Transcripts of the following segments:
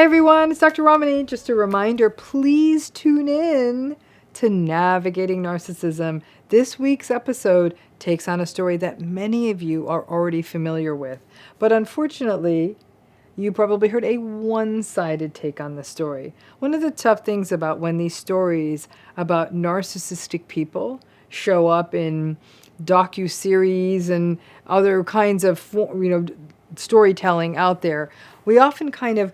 everyone, it's Dr. Ramani. Just a reminder, please tune in to Navigating Narcissism. This week's episode takes on a story that many of you are already familiar with. But unfortunately, you probably heard a one-sided take on the story. One of the tough things about when these stories about narcissistic people show up in docu-series and other kinds of storytelling out there, we often kind of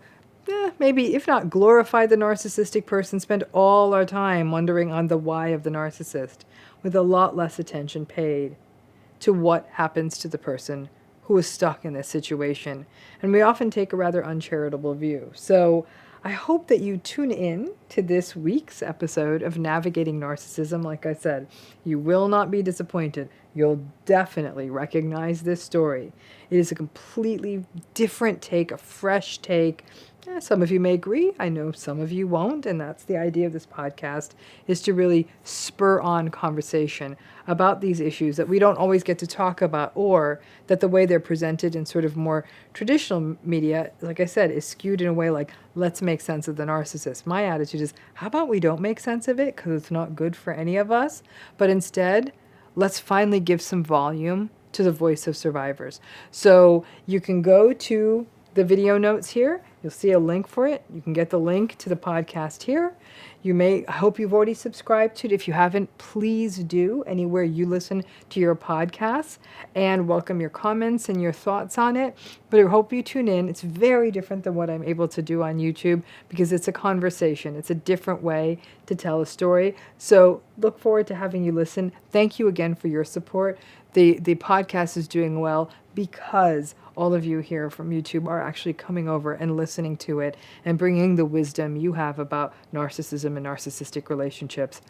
maybe, if not glorify the narcissistic person, spend all our time wondering on the why of the narcissist, with a lot less attention paid to what happens to the person who is stuck in this situation. And we often take a rather uncharitable view. So I hope that you tune in to this week's episode of Navigating Narcissism. Like I said, you will not be disappointed. You'll definitely recognize this story. It is a completely different take, a fresh take. Some of you may agree. I know some of you won't. And that's the idea of this podcast, is to really spur on conversation about these issues that we don't always get to talk about, or that the way they're presented in sort of more traditional media, like I said, is skewed in a way like, let's make sense of the narcissist. My attitude is, how about we don't make sense of it because it's not good for any of us, but instead, let's finally give some volume to the voice of survivors. So you can go to the video notes here. You'll see a link for it. You can get the link to the podcast here. I hope you've already subscribed to it. If you haven't, please do anywhere you listen to your podcasts, and welcome your comments and your thoughts on it. But I hope you tune in. It's very different than what I'm able to do on YouTube because it's a conversation. It's a different way to tell a story. So look forward to having you listen. Thank you again for your support. The podcast is doing well because all of you here from YouTube are actually coming over and listening to it and bringing the wisdom you have about narcissism and narcissistic relationships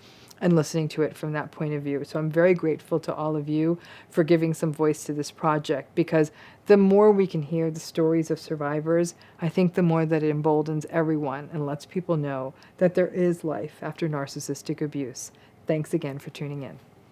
and listening to it from that point of view. So I'm very grateful to all of you for giving some voice to this project, because the more we can hear the stories of survivors, I think the more that it emboldens everyone and lets people know that there is life after narcissistic abuse. Thanks again for tuning in.